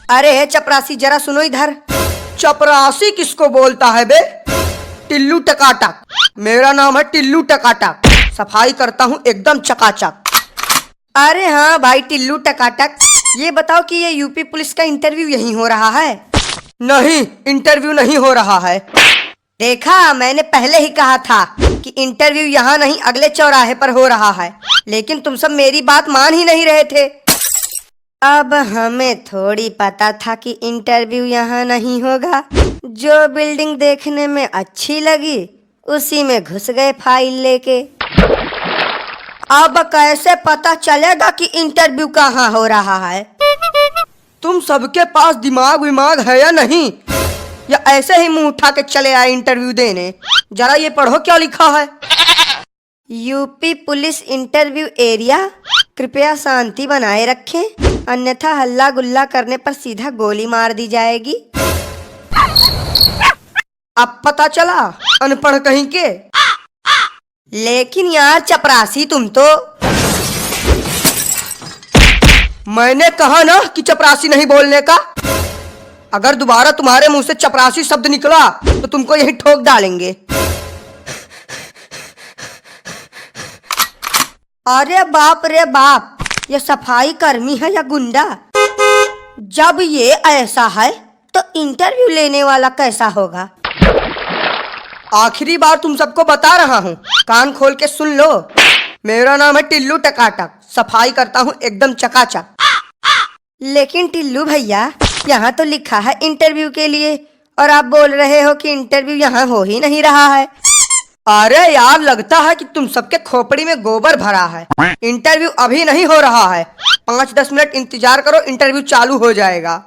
अरे चपरासी जरा सुनो इधर। चपरासी किसको बोलता है बे? टिल्लू टकाटक। मेरा नाम है टिल्लू टकाटक। सफाई करता हूँ एकदम चकाचक। अरे हाँ भाई टिल्लू टकाटक, ये बताओ कि ये यूपी पुलिस का इंटरव्यू यहीं हो रहा है? नहीं, इंटरव्यू नहीं हो रहा है। देखा, मैंने पहले ही कहा था कि इंटरव्यू यहाँ नहीं अगले चौराहे पर हो रहा है, लेकिन तुम सब मेरी बात मान ही नहीं रहे थे। अब हमें थोड़ी पता था कि इंटरव्यू यहाँ नहीं होगा। जो बिल्डिंग देखने में अच्छी लगी उसी में घुस गए फाइल लेके। अब कैसे पता चलेगा कि इंटरव्यू कहाँ हो रहा है? तुम सबके पास दिमाग विमाग है या नहीं, या ऐसे ही मुंह उठा के चले आए इंटरव्यू देने? जरा ये पढ़ो क्या लिखा है। यूपी पुलिस इंटरव्यू एरिया, कृपया शांति बनाए रखें, अन्यथा हल्ला गुल्ला करने पर सीधा गोली मार दी जाएगी। अब पता चला, अनपढ़ कहीं के। लेकिन यार चपरासी तुम तो। मैंने कहा ना कि चपरासी नहीं बोलने का। अगर दोबारा तुम्हारे मुंह से चपरासी शब्द निकला तो तुमको यही ठोक डालेंगे। अरे बाप रे बाप, ये सफाई कर्मी है या गुंडा? जब ये ऐसा है तो इंटरव्यू लेने वाला कैसा होगा? आखिरी बार तुम सबको बता रहा हूँ, कान खोल के सुन लो। मेरा नाम है टिल्लू टकाटक, सफाई करता हूँ एकदम चकाचक। लेकिन टिल्लू भैया, यहाँ तो लिखा है इंटरव्यू के लिए, और आप बोल रहे हो कि इंटरव्यू यहाँ हो ही नहीं रहा है। अरे यार, लगता है कि तुम सबके खोपड़ी में गोबर भरा है। इंटरव्यू अभी नहीं हो रहा है, 5-10 मिनट इंतजार करो, इंटरव्यू चालू हो जाएगा।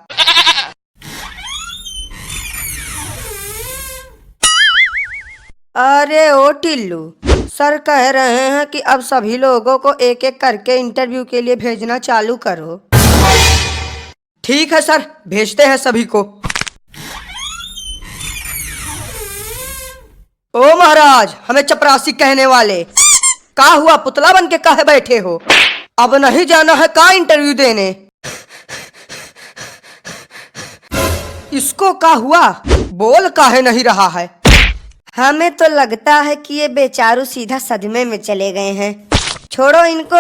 अरे ओ टिल्लू, सर कह रहे हैं कि अब सभी लोगों को एक एक करके इंटरव्यू के लिए भेजना चालू करो। ठीक है सर, भेजते हैं सभी को। ओ महाराज, हमें चपरासी कहने वाले, का हुआ? पुतला बन के काहे बैठे हो? अब नहीं जाना है का इंटरव्यू देने? इसको का हुआ? बोल काहे नहीं रहा है? हमें तो लगता है कि ये बेचारू सीधा सदमे में चले गए हैं। छोड़ो इनको,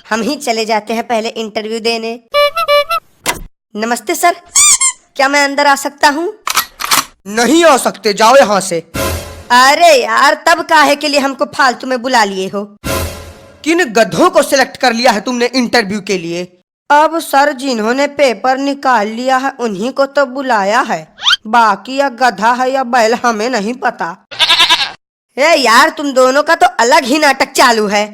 हम ही चले जाते हैं पहले इंटरव्यू देने। नमस्ते सर, क्या मैं अंदर आ सकता हूँ? नहीं आ सकते, जाओ यहाँ से। अरे यार, तब काहे के लिए हमको फालतू में बुला लिए हो? किन गधों को सिलेक्ट कर लिया है तुमने इंटरव्यू के लिए? अब सर, जिन्होंने पेपर निकाल लिया है उन्हीं को तो बुलाया है, बाकी या गधा है या बैल हमें नहीं पता। ए यार, तुम दोनों का तो अलग ही नाटक चालू है।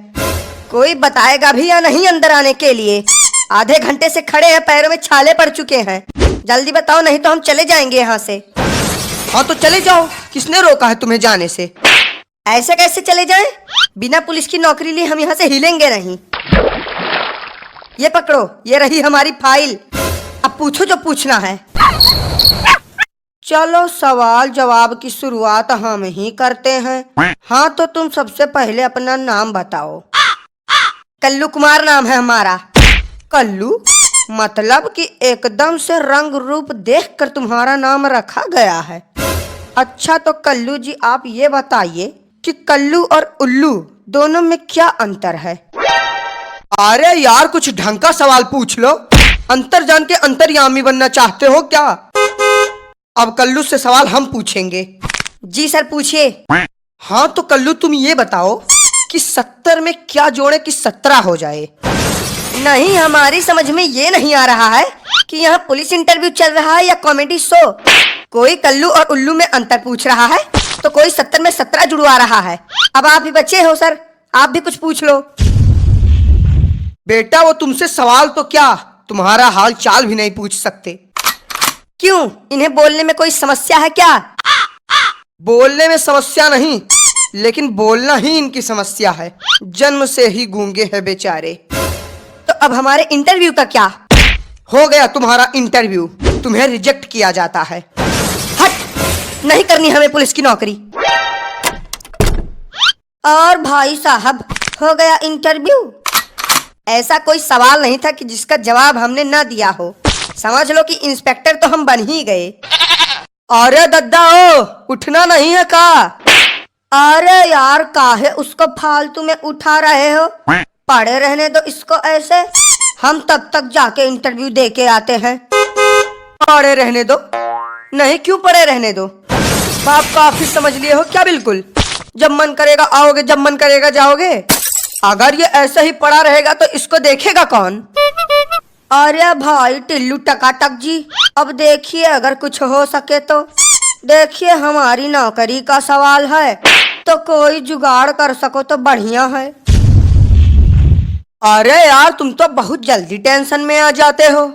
कोई बताएगा भी या नहीं अंदर आने के लिए? आधे घंटे से खड़े हैं, पैरों में छाले पड़ चुके हैं। जल्दी बताओ, नहीं तो हम चले जाएंगे यहाँ से। हाँ तो चले जाओ, किसने रोका है तुम्हें जाने से? ऐसे कैसे चले जाएं? बिना पुलिस की नौकरी लिए हम यहाँ से हिलेंगे नहीं। ये पकड़ो, ये रही हमारी फाइल, अब पूछो जो पूछना है। चलो सवाल जवाब की शुरुआत हम ही करते हैं। हाँ तो तुम सबसे पहले अपना नाम बताओ। कल्लू कुमार नाम है हमारा। कल्लू मतलब कि एकदम से रंग रूप देखकर तुम्हारा नाम रखा गया है। अच्छा तो कल्लू जी, आप ये बताइए कि कल्लू और उल्लू दोनों में क्या अंतर है? अरे यार, कुछ ढंग का सवाल पूछ लो। अंतर जान के अंतर्यामी बनना चाहते हो क्या? अब कल्लू से सवाल हम पूछेंगे। जी सर, पूछिए। हाँ तो कल्लू, तुम ये बताओ कि 70 में क्या जोड़े कि 17 हो जाए? नहीं, हमारी समझ में ये नहीं आ रहा है कि यहाँ पुलिस इंटरव्यू चल रहा है या कॉमेडी शो। कोई कल्लू और उल्लू में अंतर पूछ रहा है तो कोई 70 में 17 जुड़वा रहा है। अब आप ही बच्चे हो सर, आप भी कुछ पूछ लो। बेटा, वो तुमसे सवाल तो क्या, तुम्हारा हाल चाल भी नहीं पूछ सकते। क्यों, इन्हें बोलने में कोई समस्या है क्या? बोलने में समस्या नहीं, लेकिन बोलना ही इनकी समस्या है। जन्म से ही गूंगे हैं बेचारे। तो अब हमारे इंटरव्यू का क्या? हो गया तुम्हारा इंटरव्यू, तुम्हें रिजेक्ट किया जाता है। हट, नहीं करनी हमें पुलिस की नौकरी। और भाई साहब, हो गया इंटरव्यू। ऐसा कोई सवाल नहीं था कि जिसका जवाब हमने ना दिया हो। समझ लो कि इंस्पेक्टर तो हम बन ही गए। अरे दद्दा ओ, उठना नहीं है का? अरे यार काहे उसको फालतू में उठा रहे हो, पड़े रहने दो इसको ऐसे, हम तब तक जाके इंटरव्यू दे के आते हैं। पड़े रहने दो? नहीं, क्यों पड़े रहने दो? आप काफी समझ लिए हो क्या? बिल्कुल, जब मन करेगा आओगे, जब मन करेगा जाओगे। अगर ये ऐसा ही पड़ा रहेगा तो इसको देखेगा कौन? अरे भाई टिल्लू टकाटक जी, अब देखिए अगर कुछ हो सके तो। देखिए हमारी नौकरी का सवाल है, तो कोई जुगाड़ कर सको तो बढ़िया है। अरे यार तुम तो बहुत जल्दी टेंशन में आ जाते हो।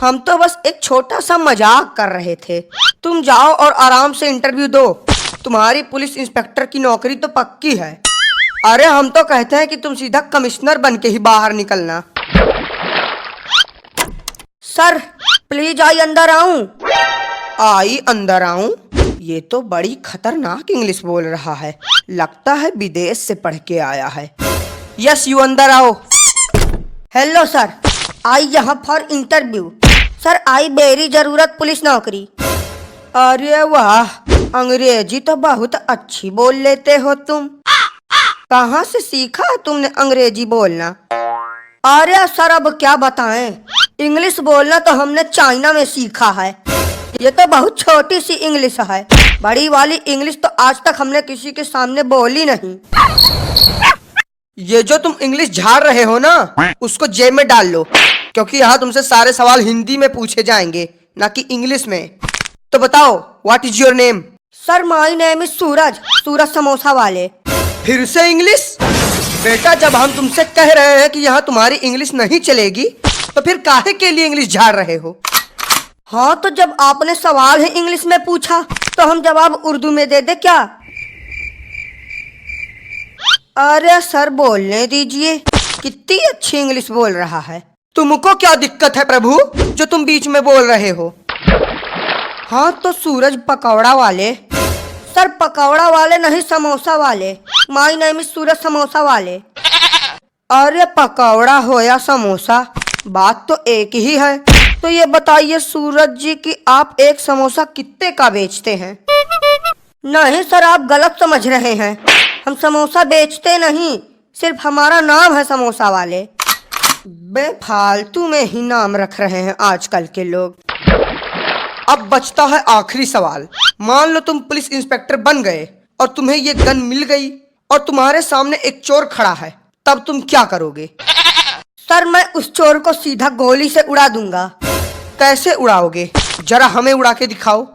हम तो बस एक छोटा सा मजाक कर रहे थे। तुम जाओ और आराम से इंटरव्यू दो। तुम्हारी पुलिस इंस्पेक्टर की नौकरी तो पक्की है। अरे हम तो कहते हैं कि तुम सीधा कमिश्नर बन के ही बाहर निकलना। सर प्लीज आई अंदर आऊं? आई अंदर आऊं? ये तो बड़ी खतरनाक इंग्लिश बोल रहा है, लगता है विदेश से पढ़ के आया है। यस यू अंदर आओ। हेलो सर, आई यहाँ फॉर इंटरव्यू। सर आई मेरी जरूरत पुलिस नौकरी। अरे वाह, अंग्रेजी तो बहुत अच्छी बोल लेते हो तुम। कहाँ से सीखा है तुमने अंग्रेजी बोलना? अरे सर अब क्या बताएं, इंग्लिश बोलना तो हमने चाइना में सीखा है। ये तो बहुत छोटी सी इंग्लिश है, बड़ी वाली इंग्लिश तो आज तक हमने किसी के सामने बोली नहीं। ये जो तुम इंग्लिश झाड़ रहे हो ना, उसको जेब में डाल लो, क्योंकि यहाँ तुमसे सारे सवाल हिंदी में पूछे जाएंगे, ना कि इंग्लिश में। तो बताओ, what is your name? Sir my name is Suraj, Suraj samosa वाले। फिर से इंग्लिश? बेटा जब हम तुमसे कह रहे हैं कि यहाँ तुम्हारी इंग्लिश नहीं चलेगी, तो फिर काहे के लिए इंग्लिश झाड़ रहे हो? हाँ तो जब आपने सवाल ही इंग्लिश में पूछा तो हम जवाब उर्दू में दे दे क्या? अरे सर बोलने दीजिए, कितनी अच्छी इंग्लिश बोल रहा है। तुमको क्या दिक्कत है प्रभु, जो तुम बीच में बोल रहे हो? हाँ तो सूरज पकौड़ा वाले। सर पकौड़ा वाले नहीं, समोसा वाले। माय नेम इज सूरज समोसा वाले। अरे पकौड़ा हो या समोसा, बात तो एक ही है। तो ये बताइए सूरज जी कि आप एक समोसा कितने का बेचते हैं? नहीं सर आप गलत समझ रहे हैं, हम समोसा बेचते नहीं, सिर्फ हमारा नाम है समोसा वाले। बेफालतू में ही नाम रख रहे हैं आजकल के लोग। अब बचता है आखिरी सवाल। मान लो तुम पुलिस इंस्पेक्टर बन गए और तुम्हें ये गन मिल गई और तुम्हारे सामने एक चोर खड़ा है, तब तुम क्या करोगे? सर मैं उस चोर को सीधा गोली से उड़ा दूंगा। कैसे उड़ाओगे, जरा हमें उड़ा के दिखाओ।